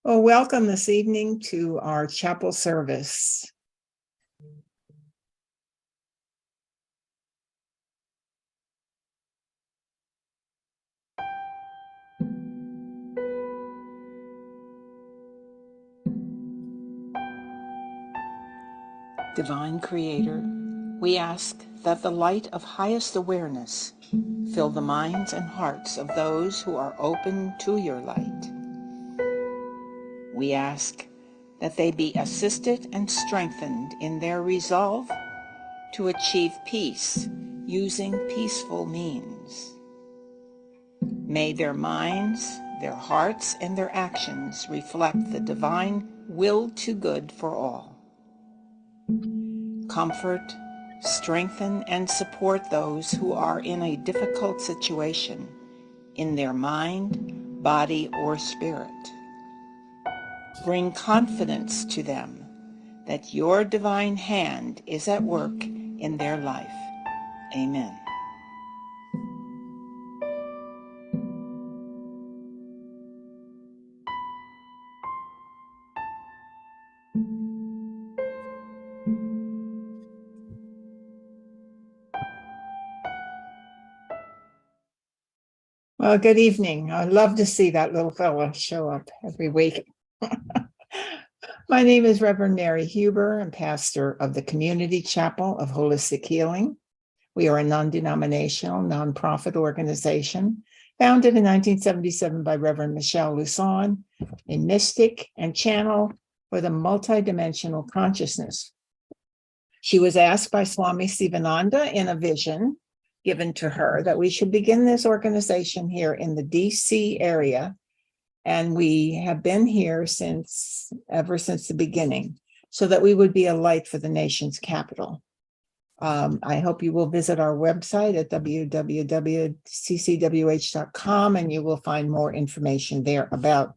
Well, welcome this evening to our chapel service. Divine Creator, we ask that the light of highest awareness fill the minds and hearts of those who are open to your light. We ask that they be assisted and strengthened in their resolve to achieve peace using peaceful means. May their minds, their hearts, and their actions reflect the divine will to good for all. Comfort, strengthen, and support those who are in a difficult situation in their mind, body, or spirit. Bring confidence to them that your divine hand is at work in their life. Amen. Well, good evening. I love to see that little fella show up every week. My name is Reverend Mary Huber. I'm pastor of the Community Chapel of Holistic Healing. We are a non-denominational, nonprofit organization founded in 1977 by Reverend Michelle Luson, a mystic and channel for the multidimensional consciousness. She was asked by Swami Sivananda in a vision given to her that we should begin this organization here in the DC area. And we have been here ever since the beginning, so that we would be a light for the nation's capital. I hope you will visit our website at www.ccwh.com, and you will find more information there about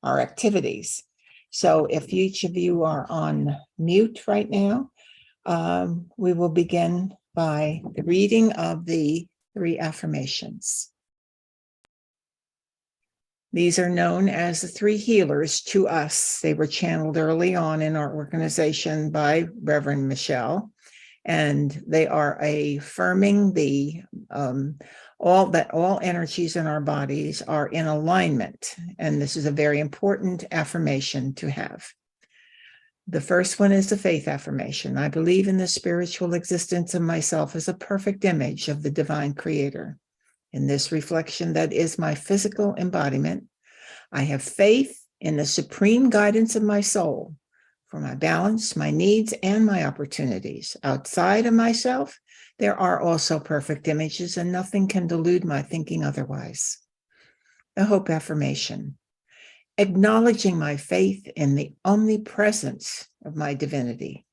our activities. So if each of you are on mute right now, we will begin by the reading of the 3 affirmations. These are known as the 3 healers to us. They were channeled early on in our organization by Reverend Michelle, and they are affirming all energies in our bodies are in alignment. And this is a very important affirmation to have. The first one is the faith affirmation. I believe in the spiritual existence of myself as a perfect image of the divine creator. In this reflection that is my physical embodiment, I have faith in the supreme guidance of my soul for my balance, my needs, and my opportunities. Outside of myself, there are also perfect images, and nothing can delude my thinking otherwise. The hope affirmation. Acknowledging my faith in the omnipresence of my divinity.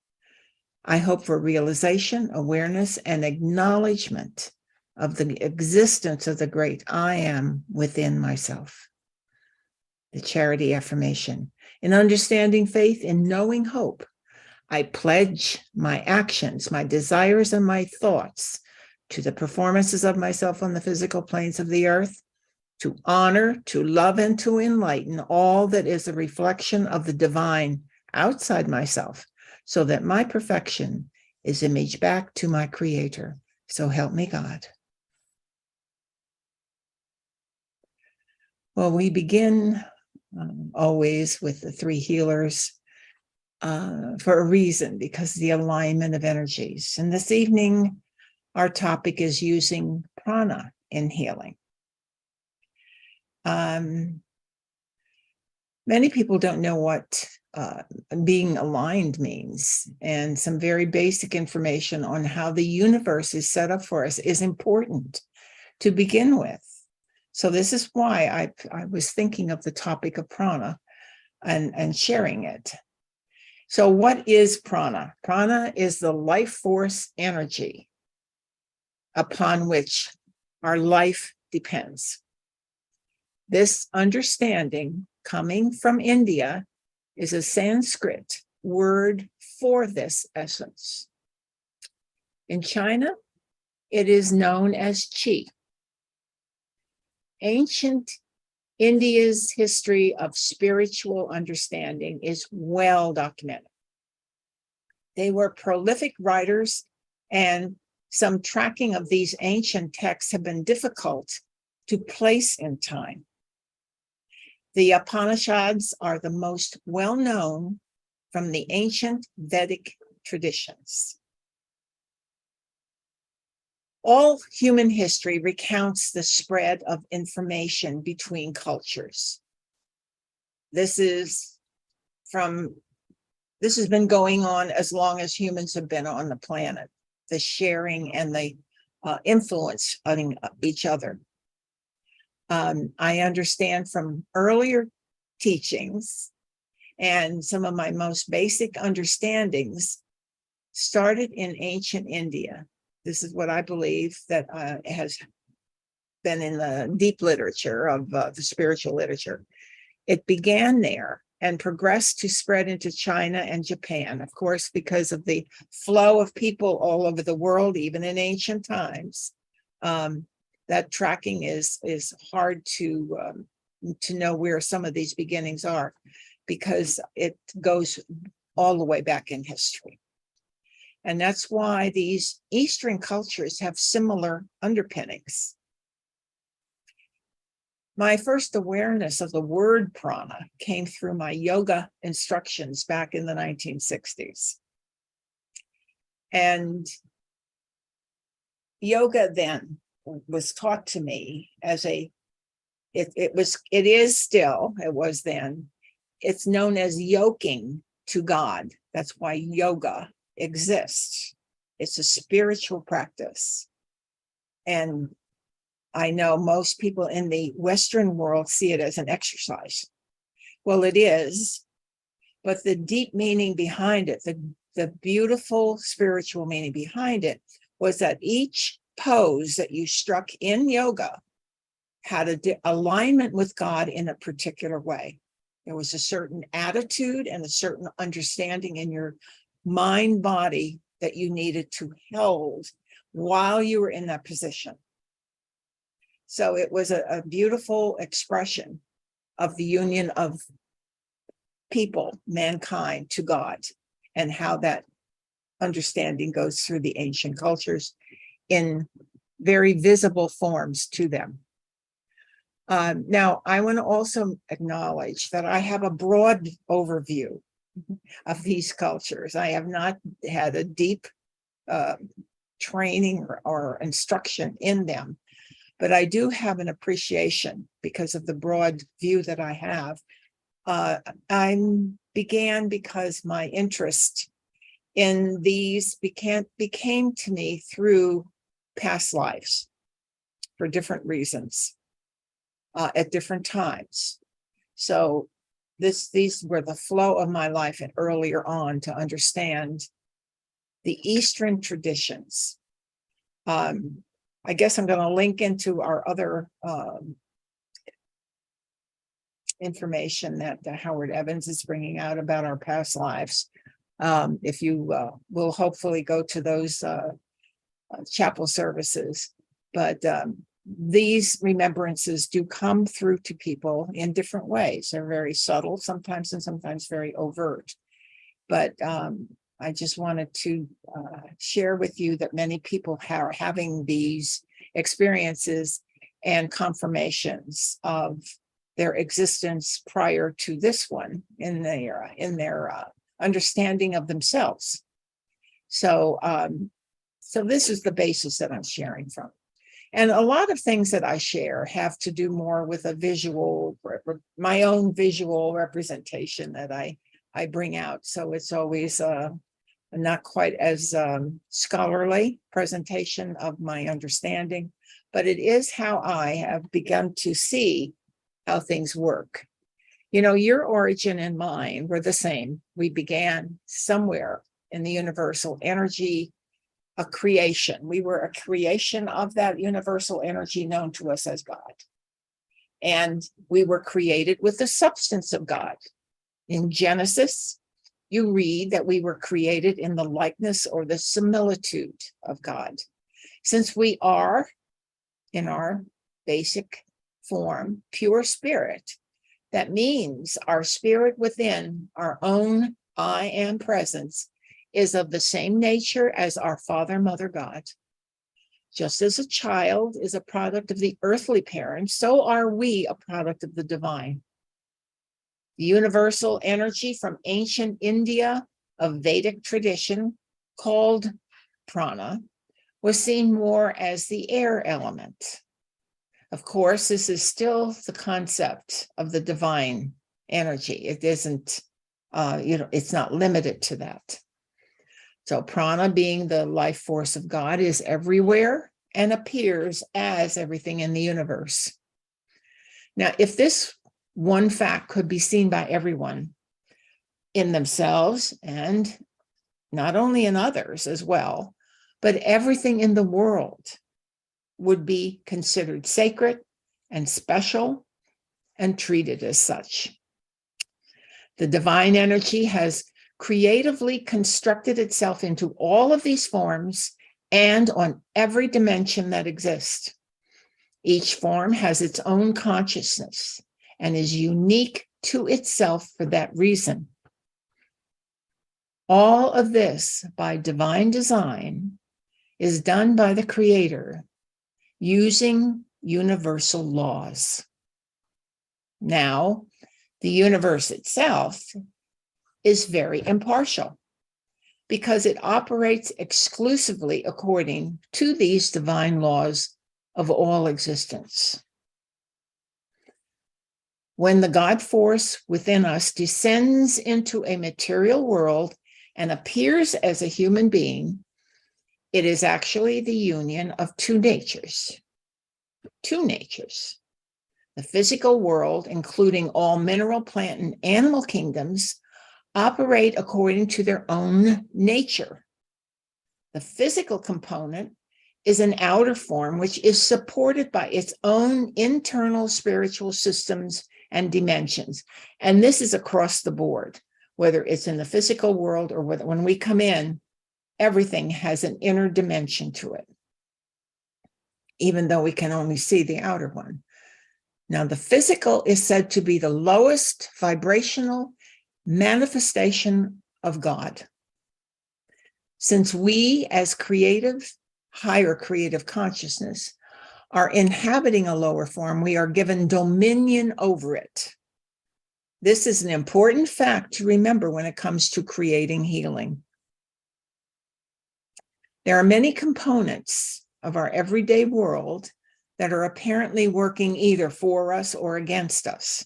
I hope for realization, awareness, and acknowledgement of the existence of the great I am within myself. The charity affirmation. In understanding faith, in knowing hope, I pledge my actions, my desires, and my thoughts to the performances of myself on the physical planes of the earth, to honor, to love, and to enlighten all that is a reflection of the divine outside myself, so that my perfection is imaged back to my Creator. So help me God. Well, we begin always with the 3 healers for a reason, because the alignment of energies. And this evening, our topic is using prana in healing. Many people don't know what being aligned means, and some very basic information on how the universe is set up for us is important to begin with. So this is why I was thinking of the topic of prana and sharing it. So what is prana? Prana is the life force energy upon which our life depends. This understanding, coming from India, is a Sanskrit word for this essence. In China, it is known as qi. Ancient India's history of spiritual understanding is well documented. They were prolific writers, and some tracking of these ancient texts have been difficult to place in time. The Upanishads are the most well-known from the ancient Vedic traditions. All human history recounts the spread of information between cultures. This has been going on as long as humans have been on the planet, the sharing and the influence on each other. I understand from earlier teachings, and some of my most basic understandings started in ancient India. This is what I believe that has been in the deep literature of the spiritual literature. It began there and progressed to spread into China and Japan, of course, because of the flow of people all over the world, even in ancient times. That tracking is hard to know where some of these beginnings are, because it goes all the way back in history. And that's why these Eastern cultures have similar underpinnings. My first awareness of the word prana came through my yoga instructions back in the 1960s. And yoga then was taught to me as it was then, it's known as yoking to God. That's why yoga exists. It's a spiritual practice. And I know most people in the Western world see it as an exercise. Well, it is, but the deep meaning behind it, the beautiful spiritual meaning behind it, was that each pose that you struck in yoga had an alignment with God in a particular way. There was a certain attitude and a certain understanding in your mind body that you needed to hold while you were in that position. So it was a beautiful expression of the union of people, mankind, to God, and how that understanding goes through the ancient cultures in very visible forms to them. Now, I want to also acknowledge that I have a broad overview of these cultures. I have not had a deep training or instruction in them, but I do have an appreciation because of the broad view that I have. I began because my interest in these became to me through past lives for different reasons at different times. So these were the flow of my life and earlier on to understand the Eastern traditions. I guess I'm going to link into our other information that Howard Evans is bringing out about our past lives. If you will hopefully go to those chapel services. But these remembrances do come through to people in different ways. They're very subtle sometimes and sometimes very overt. But I just wanted to share with you that many people are having these experiences and confirmations of their existence prior to this one in their understanding of themselves. So this is the basis that I'm sharing from. And a lot of things that I share have to do more with a visual, my own visual representation that I bring out. So it's always not quite as scholarly presentation of my understanding, but it is how I have begun to see how things work. You know, your origin and mine were the same. We began somewhere in the universal energy, a creation. We were a creation of that universal energy known to us as God. And we were created with the substance of God. In Genesis, you read that we were created in the likeness or the similitude of God. Since we are, in our basic form, pure spirit, that means our spirit within our own I am presence is of the same nature as our Father, Mother, God. Just as a child is a product of the earthly parent, so are we a product of the divine. The universal energy from ancient India of Vedic tradition, called Prana, was seen more as the air element. Of course, this is still the concept of the divine energy. It isn't, it's not limited to that. So prana, being the life force of God, is everywhere and appears as everything in the universe. Now, if this one fact could be seen by everyone in themselves and not only in others as well, but everything in the world would be considered sacred and special and treated as such. The divine energy has creatively constructed itself into all of these forms and on every dimension that exists. Each form has its own consciousness and is unique to itself for that reason. All of this, by divine design, is done by the Creator using universal laws. Now, the universe itself is very impartial because it operates exclusively according to these divine laws of all existence. When the God force within us descends into a material world and appears as a human being, it is actually the union of two natures. The physical world, including all mineral, plant, and animal kingdoms, operate according to their own nature. The physical component is an outer form which is supported by its own internal spiritual systems and dimensions. And this is across the board, whether it's in the physical world or whether when we come in, everything has an inner dimension to it, even though we can only see the outer one. Now, the physical is said to be the lowest vibrational manifestation of God. Since we, as higher creative consciousness, are inhabiting a lower form, we are given dominion over it. This is an important fact to remember when it comes to creating healing. There are many components of our everyday world that are apparently working either for us or against us.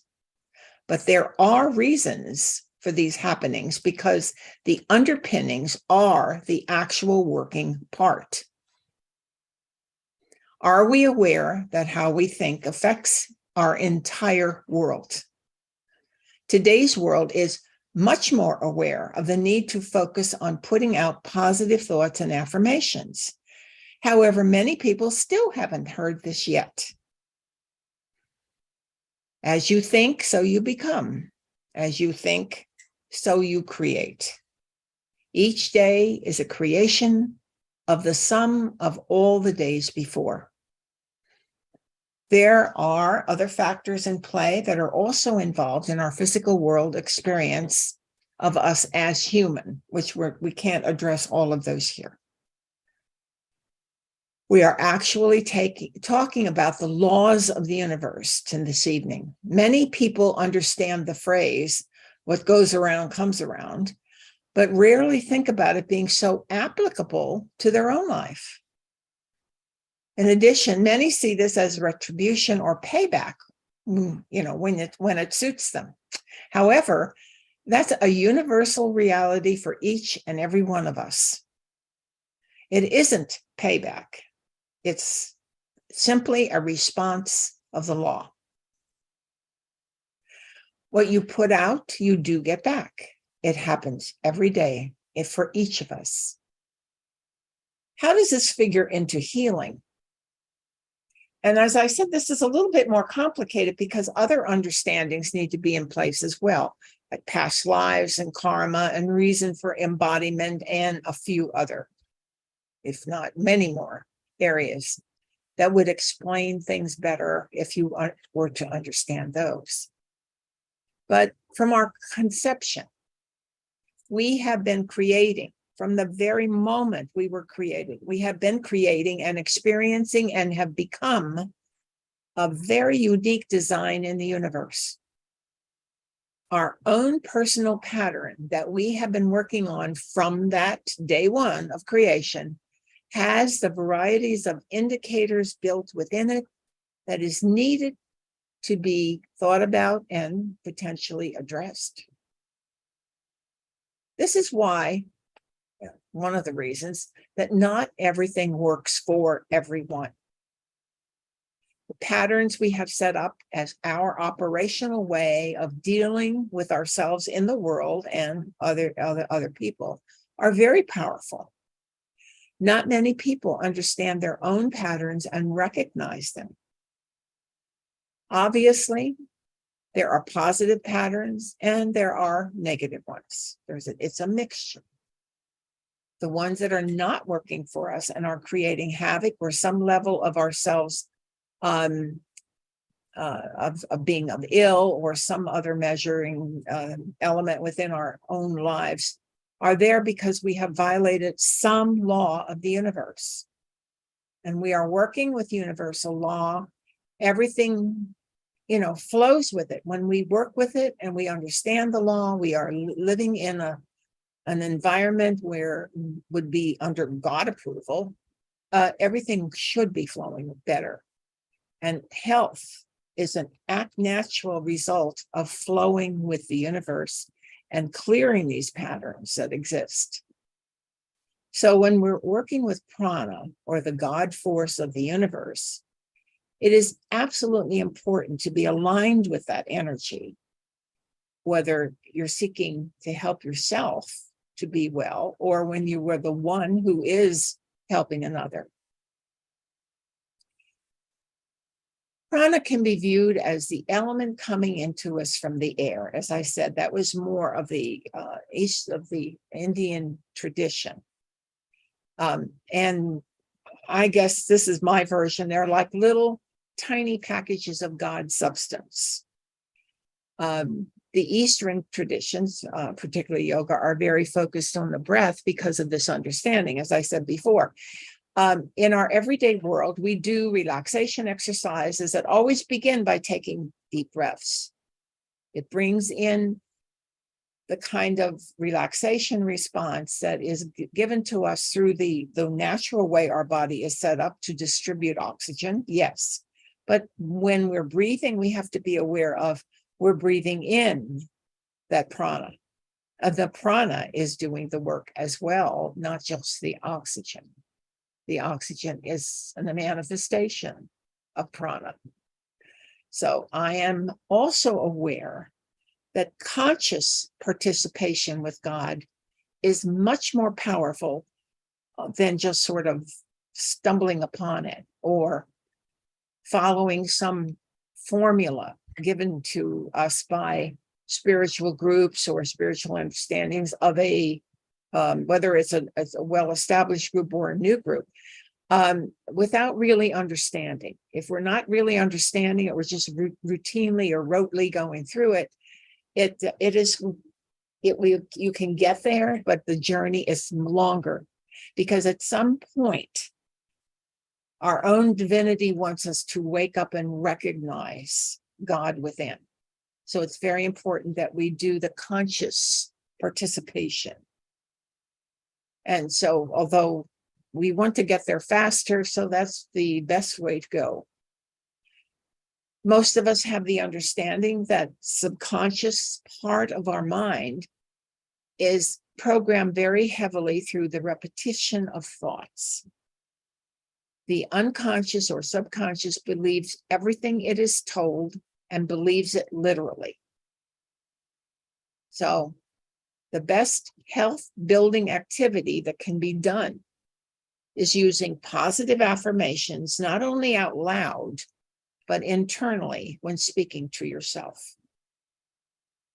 But there are reasons for these happenings because the underpinnings are the actual working part. Are we aware that how we think affects our entire world? Today's world is much more aware of the need to focus on putting out positive thoughts and affirmations. However, many people still haven't heard this yet. As you think, so you become. As you think, so you create. Each day is a creation of the sum of all the days before. There are other factors in play that are also involved in our physical world experience of us as human, which we can't address all of those here. We are actually talking about the laws of the universe this evening. Many people understand the phrase, what goes around comes around, but rarely think about it being so applicable to their own life. In addition, many see this as retribution or payback, when it suits them. However, that's a universal reality for each and every one of us. It isn't payback. It's simply a response of the law. What you put out, you do get back. It happens every day for each of us. How does this figure into healing? And as I said, this is a little bit more complicated because other understandings need to be in place as well, like past lives and karma and reason for embodiment and a few other, if not many more areas. that would explain things better if you were to understand those. But from our conception, we have been creating from the very moment we were created. We have been creating and experiencing and have become a very unique design in the universe. Our own personal pattern that we have been working on from that day one of creation has the varieties of indicators built within it that is needed to be thought about and potentially addressed. This is why, one of the reasons, that not everything works for everyone. The patterns we have set up as our operational way of dealing with ourselves in the world and other people are very powerful. Not many people understand their own patterns and recognize them. Obviously, there are positive patterns and there are negative ones. It's a mixture. The ones that are not working for us and are creating havoc or some level of ourselves of being ill or some other measuring element within our own lives are there because we have violated some law of the universe. And we are working with universal law. Everything, flows with it. When we work with it and we understand the law, we are living in an environment where would be under God approval. Everything should be flowing better. And health is an natural result of flowing with the universe and clearing these patterns that exist. So when we're working with prana, or the God force of the universe, it is absolutely important to be aligned with that energy, whether you're seeking to help yourself to be well, or when you were the one who is helping another. Prana can be viewed as the element coming into us from the air. As I said, that was more of the east of the Indian tradition. And I guess this is my version. They're like little tiny packages of God's substance. The Eastern traditions, particularly yoga, are very focused on the breath because of this understanding, as I said before. In our everyday world, we do relaxation exercises that always begin by taking deep breaths. It brings in the kind of relaxation response that is given to us through the natural way our body is set up to distribute oxygen, yes. But when we're breathing, we have to be aware of we're breathing in that prana. The prana is doing the work as well, not just the oxygen. The oxygen is a manifestation of prana. So I am also aware that conscious participation with God is much more powerful than just sort of stumbling upon it or following some formula given to us by spiritual groups or spiritual understandings of whether it's a well-established group or a new group, without really understanding. If we're not really understanding it, we're just routinely or rotely going through it. You can get there, but the journey is longer because at some point, our own divinity wants us to wake up and recognize God within. So it's very important that we do the conscious participation. And so, although we want to get there faster, so that's the best way to go. Most of us have the understanding that subconscious part of our mind is programmed very heavily through the repetition of thoughts. The unconscious or subconscious believes everything it is told and believes it literally. So the best health building activity that can be done is using positive affirmations, not only out loud, but internally when speaking to yourself.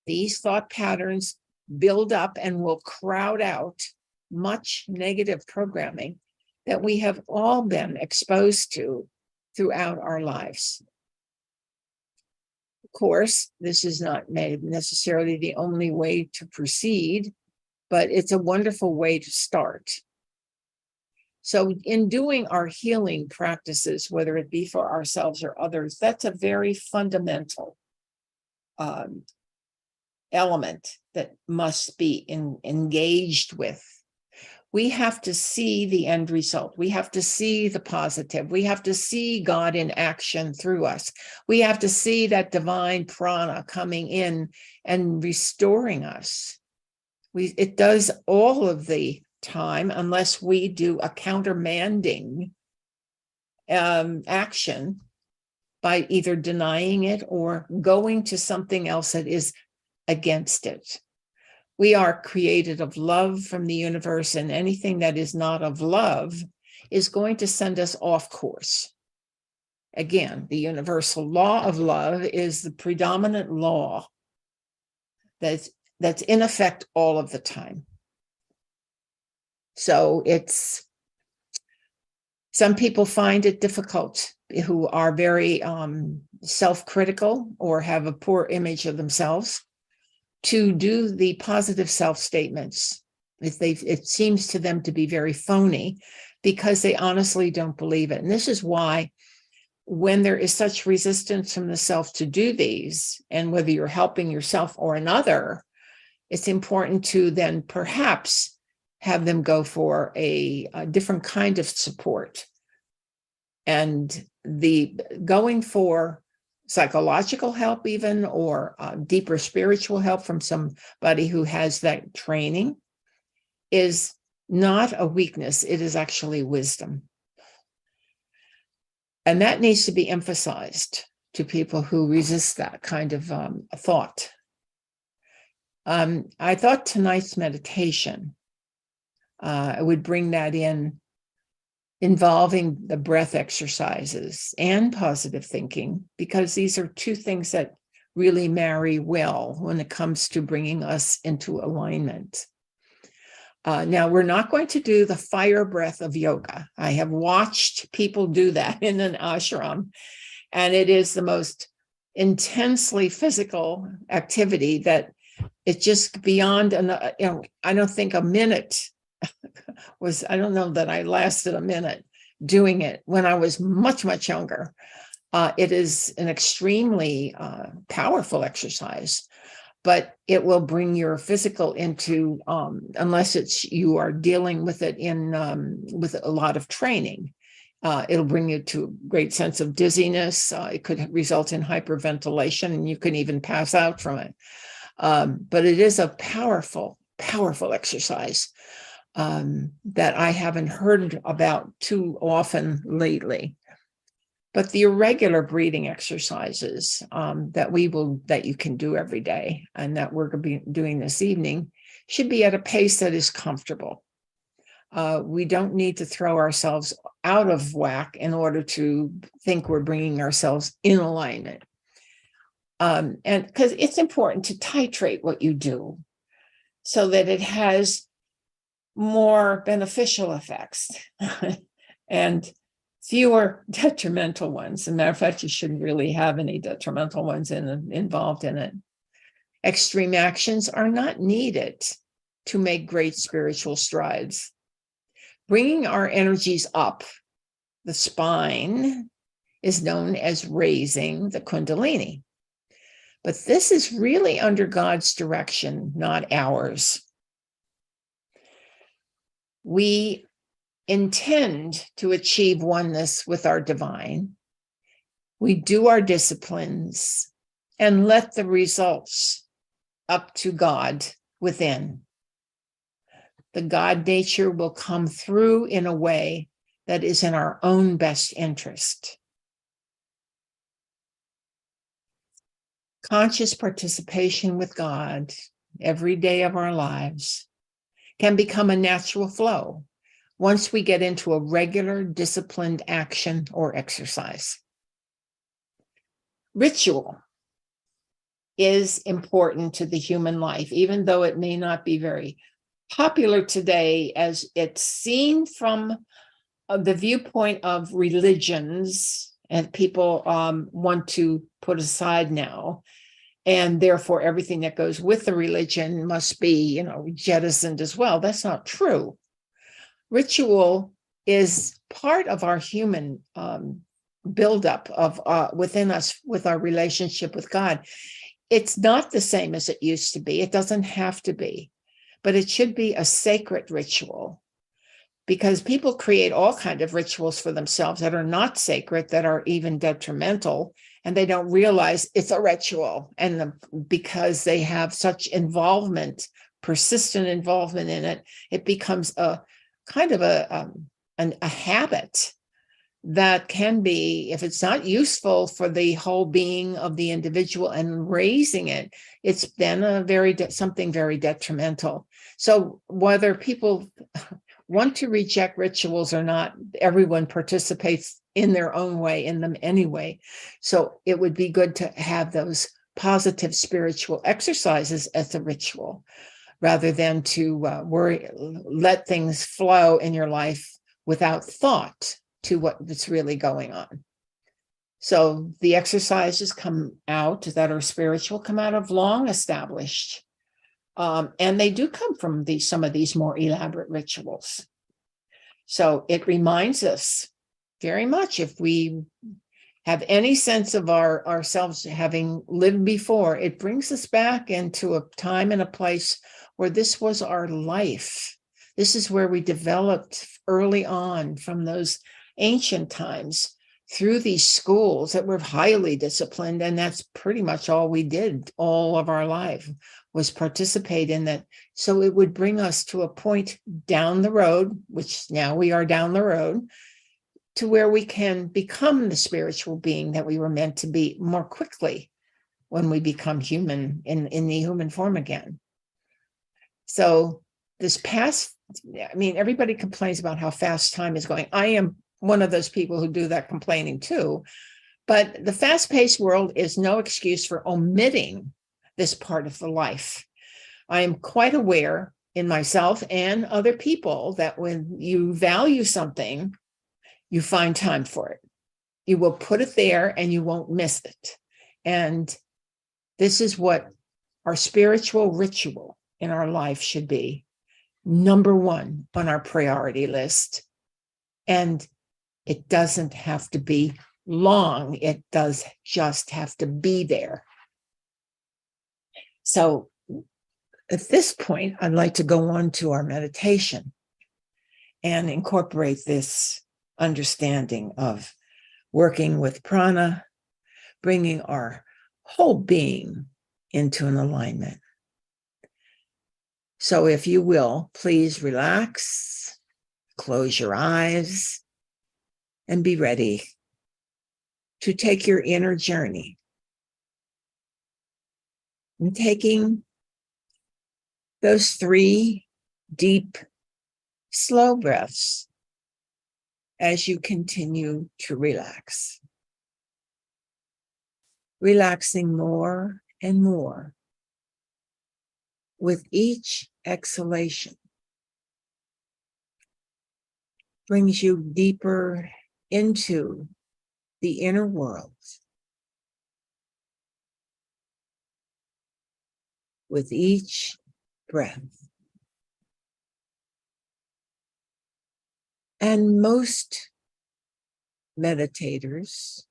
These thought patterns build up and will crowd out much negative programming that we have all been exposed to throughout our lives. Of course, this is not necessarily the only way to proceed, but it's a wonderful way to start. So in doing our healing practices, whether it be for ourselves or others, that's a very fundamental element that must be engaged with. We have to see the end result. We have to see the positive. We have to see God in action through us. We have to see that divine prana coming in and restoring us. It does all of the time, unless we do a countermanding action by either denying it or going to something else that is against it. We are created of love from the universe, and anything that is not of love is going to send us off course. Again, the universal law of love is the predominant law that's in effect all of the time. So some people find it difficult who are very self-critical or have a poor image of themselves to do the positive self-statements. It seems to them to be very phony because they honestly don't believe it. And this is why when there is such resistance from the self to do these, and whether you're helping yourself or another, it's important to then perhaps have them go for a different kind of support. And going for psychological help even, or deeper spiritual help from somebody who has that training is not a weakness. It is actually wisdom. And that needs to be emphasized to people who resist that kind of thought. I thought tonight's meditation, I would bring that in, involving the breath exercises and positive thinking, because these are two things that really marry well when it comes to bringing us into alignment. Now, we're not going to do the fire breath of yoga. I have watched people do that in an ashram, and it is the most intensely physical activity that it's just beyond, I don't think a minute I don't know that I lasted a minute doing it when I was much, much younger. It is an extremely powerful exercise, but it will bring your physical into, unless you are dealing with it with a lot of training, it'll bring you to a great sense of dizziness. It could result in hyperventilation, and you can even pass out from it. But it is a powerful, powerful exercise that I haven't heard about too often lately. But the irregular breathing exercises that you can do every day, and that we're going to be doing this evening, should be at a pace that is comfortable. We don't need to throw ourselves out of whack in order to think we're bringing ourselves in alignment. And because it's important to titrate what you do so that it has more beneficial effects and fewer detrimental ones. As a matter of fact, you shouldn't really have any detrimental ones involved in it. Extreme actions are not needed to make great spiritual strides. Bringing our energies up the spine is known as raising the Kundalini. But this is really under God's direction, not ours. We intend to achieve oneness with our divine. We do our disciplines and let the results up to God within. The God nature will come through in a way that is in our own best interest. Conscious participation with God every day of our lives can become a natural flow once we get into a regular, disciplined action or exercise. Ritual is important to the human life, even though it may not be very popular today as it's seen from the viewpoint of religions and people want to put aside now. And therefore, everything that goes with the religion must be, jettisoned as well. That's not true. Ritual is part of our human buildup of within us with our relationship with God. It's not the same as it used to be. It doesn't have to be, but it should be a sacred ritual, because people create all kinds of rituals for themselves that are not sacred, that are even detrimental, and they don't realize it's a ritual. And because they have such involvement, persistent involvement in it, it becomes a kind of a habit that can be, if it's not useful for the whole being of the individual and raising it, it's then something very detrimental. So whether people want to reject rituals or not, everyone participates in their own way in them anyway. So it would be good to have those positive spiritual exercises as a ritual, rather than to let things flow in your life without thought to what's really going on. So the exercises that are spiritual come out of long established, and they do come from some of these more elaborate rituals. So it reminds us very much, if we have any sense of ourselves having lived before, it brings us back into a time and a place where this was our life. This is where we developed early on from those ancient times through these schools that were highly disciplined. And that's pretty much all we did all of our life, was participate in that. So it would bring us to a point down the road, which now we are down the road, to where we can become the spiritual being that we were meant to be more quickly when we become human in the human form again. So everybody complains about how fast time is going. I am one of those people who do that complaining too. But the fast-paced world is no excuse for omitting this part of the life. I am quite aware in myself and other people that when you value something, you find time for it. You will put it there and you won't miss it. And this is what our spiritual ritual in our life should be. Number one on our priority list. And it doesn't have to be long. It does just have to be there. So at this point, I'd like to go on to our meditation and incorporate this understanding of working with prana, bringing our whole being into an alignment. So if you will, please relax, close your eyes, and be ready to take your inner journey. And taking those 3 deep, slow breaths as you continue to relax. Relaxing more and more with each exhalation. Brings you deeper into the inner world. With each breath. And most meditators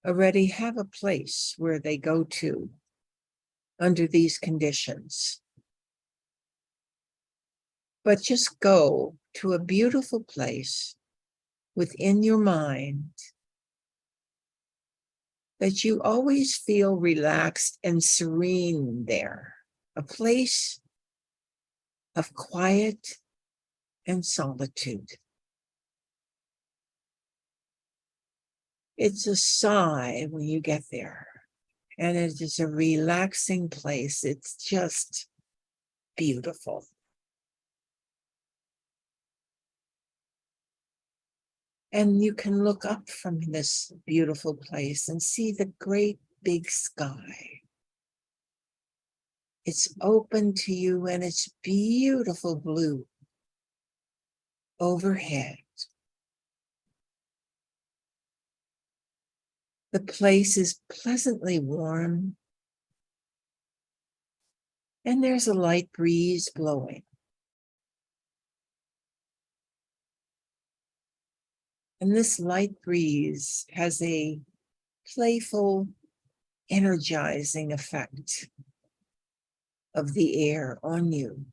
already have a place where they go to under these conditions. But just go to a beautiful place within your mind that you always feel relaxed and serene there, a place of quiet and solitude. It's a sigh when you get there, and it is a relaxing place. It's just beautiful. And you can look up from this beautiful place and see the great big sky. It's open to you and it's beautiful blue overhead. The place is pleasantly warm, and there's a light breeze blowing. And this light breeze has a playful, energizing effect of the air on you.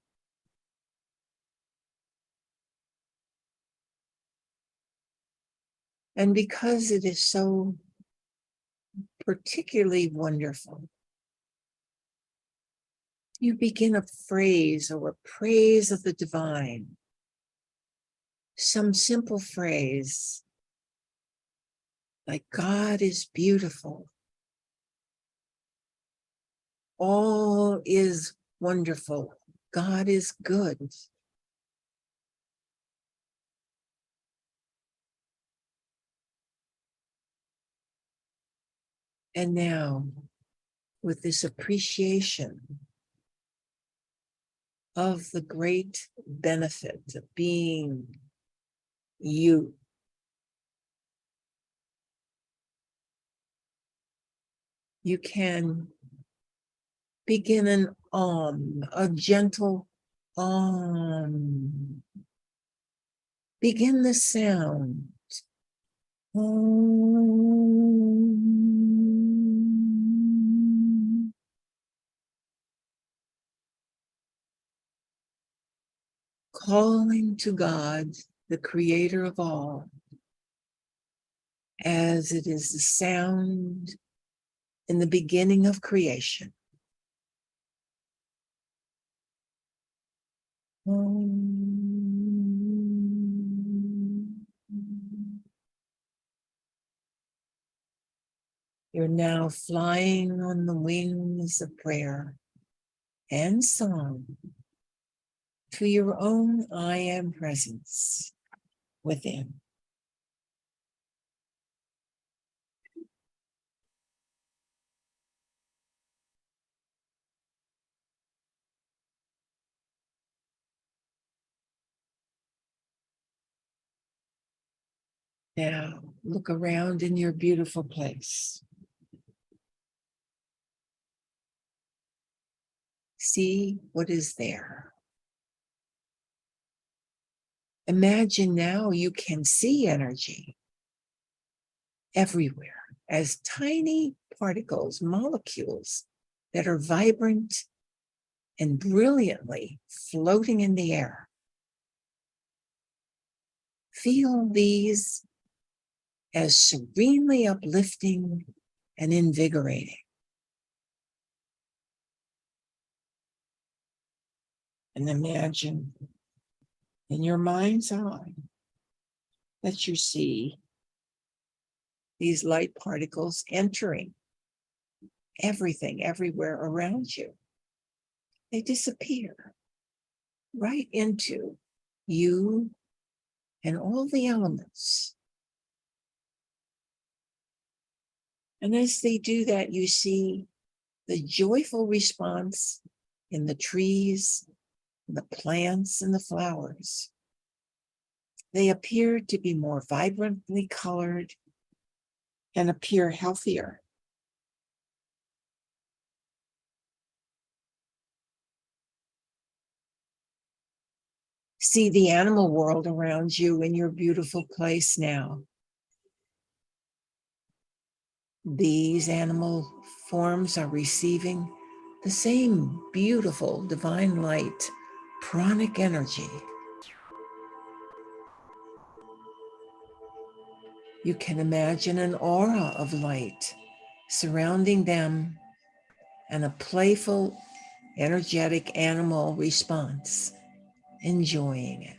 And because it is so particularly wonderful, you begin a phrase or a praise of the divine, some simple phrase like, God is beautiful. All is wonderful. God is good. And now, with this appreciation of the great benefit of being you, you can begin an a gentle begin the sound. Calling to God, the creator of all, as it is the sound in the beginning of creation. You're now flying on the wings of prayer and song to your own I am presence within. Now, look around in your beautiful place. See what is there. Imagine now you can see energy everywhere as tiny particles, molecules that are vibrant and brilliantly floating in the air. Feel these as serenely uplifting and invigorating. And imagine in your mind's eye that you see these light particles entering everything, everywhere around you. They disappear right into you and all the elements. And as they do that, you see the joyful response in the trees, the plants, and the flowers. They appear to be more vibrantly colored and appear healthier. See the animal world around you in your beautiful place now. These animal forms are receiving the same beautiful divine light, pranic energy. You can imagine an aura of light surrounding them and a playful, energetic animal response, enjoying it.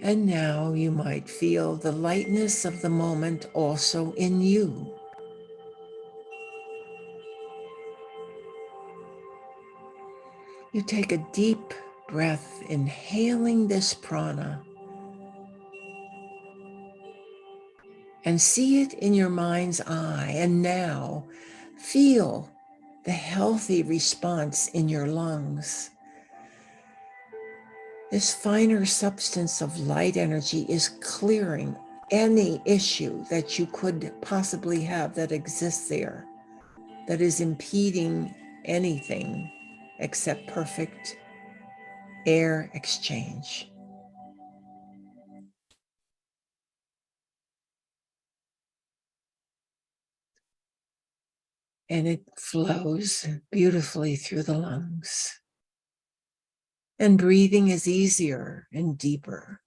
And now you might feel the lightness of the moment also in you. You take a deep breath, inhaling this prana, and see it in your mind's eye. And now feel the healthy response in your lungs This finer substance of light energy is clearing any issue that you could possibly have that exists there, that is impeding anything except perfect air exchange. And it flows beautifully through the lungs. And breathing is easier and deeper.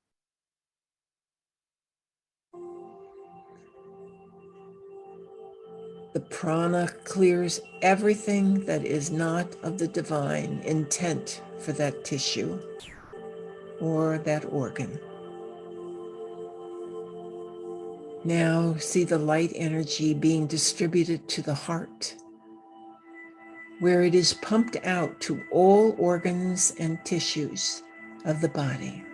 The prana clears everything that is not of the divine intent for that tissue or that organ. Now see the light energy being distributed to the heart, where it is pumped out to all organs and tissues of the body,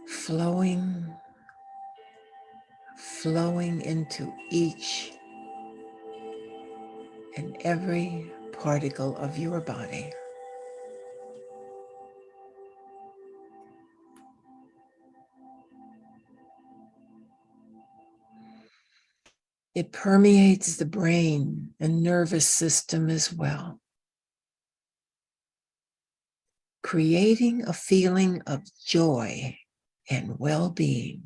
flowing into each and every particle of your body. It permeates the brain and nervous system as well, creating a feeling of joy and well-being.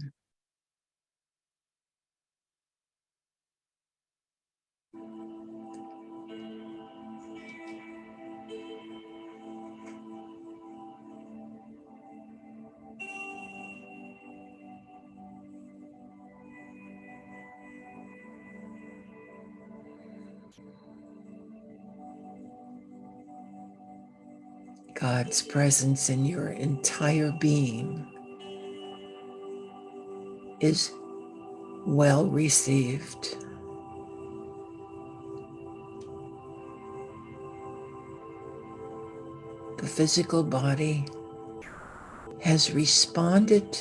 God's presence in your entire being is well received. The physical body has responded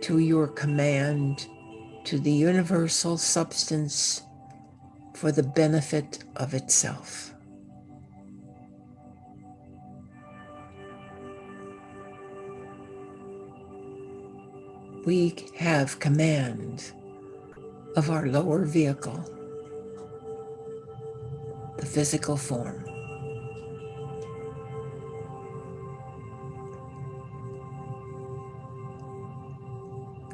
to your command to the universal substance for the benefit of itself. We have command of our lower vehicle, the physical form.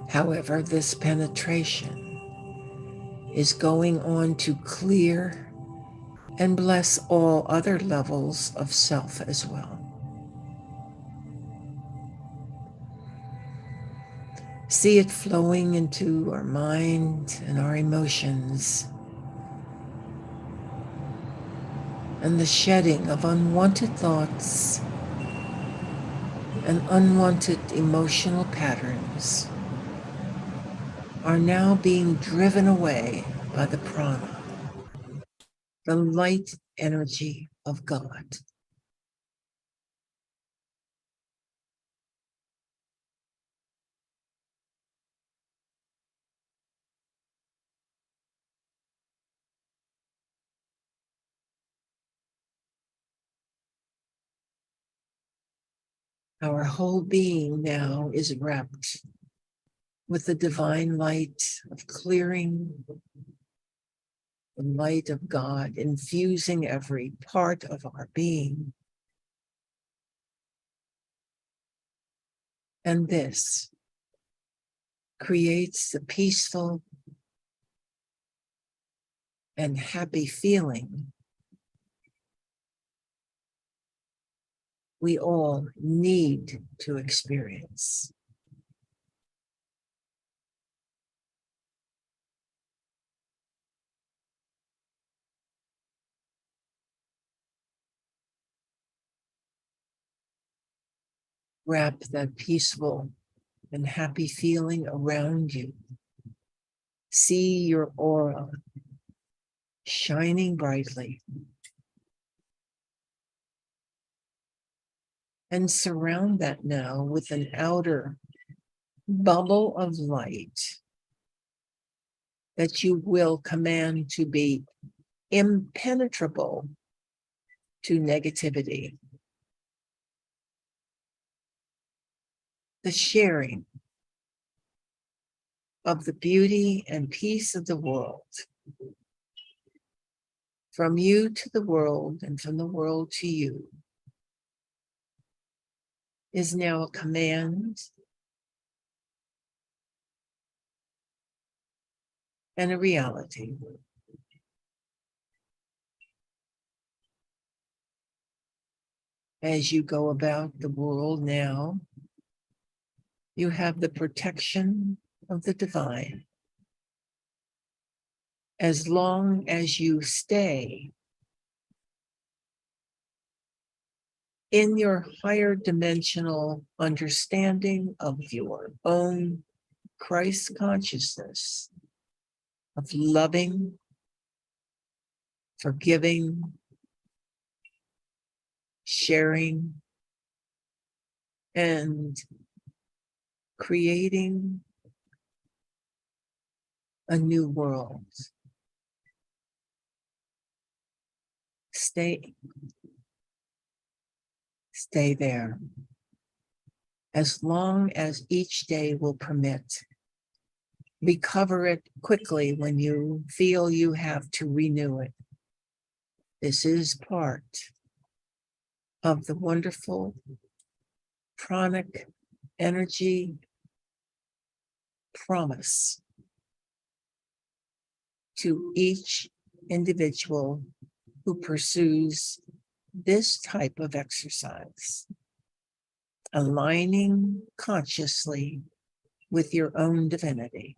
However, this penetration is going on to clear and bless all other levels of self as well. See it flowing into our mind and our emotions, and the shedding of unwanted thoughts and unwanted emotional patterns are now being driven away by the prana, the light energy of God. Our whole being now is wrapped with the divine light of clearing, the light of God infusing every part of our being. And this creates the peaceful and happy feeling we all need to experience. Wrap that peaceful and happy feeling around you. See your aura shining brightly. And surround that now with an outer bubble of light that you will command to be impenetrable to negativity. the sharing of the beauty and peace of the world, from you to the world and from the world to you, is now a command and a reality. As you go about the world now, you have the protection of the divine. As long as you stay in your higher dimensional understanding of your own Christ consciousness, of loving, forgiving, sharing, and creating a new world. Stay there as long as each day will permit. Recover it quickly when you feel you have to renew it. This is part of the wonderful pranic energy promise to each individual who pursues this type of exercise, aligning consciously with your own divinity.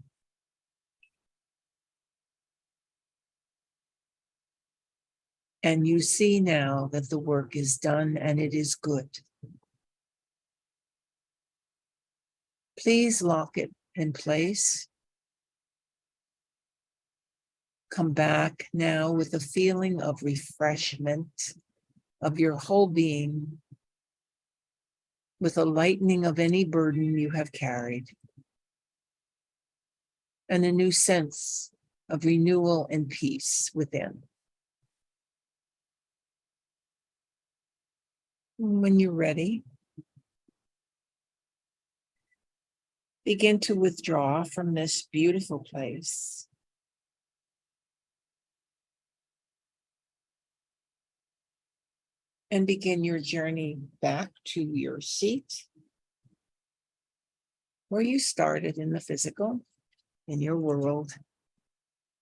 And you see now that the work is done and it is good. Please lock it in place. Come back now with a feeling of refreshment of your whole being, with a lightening of any burden you have carried, and a new sense of renewal and peace within. When you're ready, begin to withdraw from this beautiful place. And begin your journey back to your seat, where you started in the physical, in your world.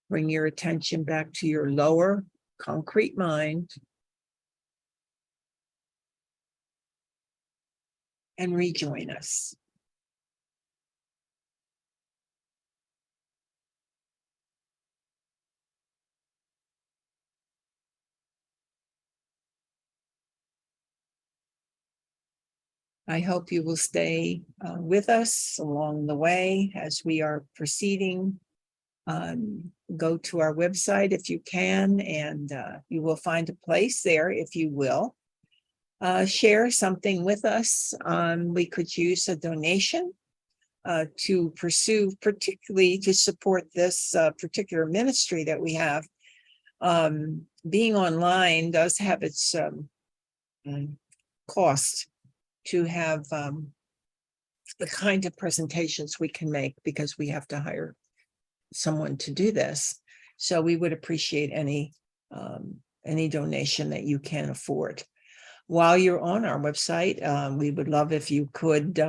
Bring your attention back to your lower concrete mind and rejoin us. I hope you will stay with us along the way as we are proceeding. Go to our website if you can, and you will find a place there if you will. Share something with us. We could use a donation to pursue, particularly to support this particular ministry that we have. Being online does have its cost to have the kind of presentations we can make, because we have to hire someone to do this. So we would appreciate any donation that you can afford. While you're on our website, we would love if you could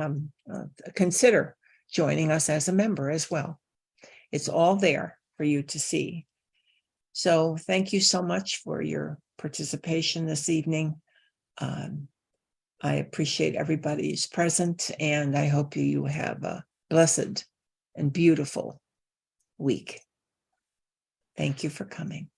consider joining us as a member as well. It's all there for you to see. So thank you so much for your participation this evening. I appreciate everybody's present, and I hope you have a blessed and beautiful week. Thank you for coming.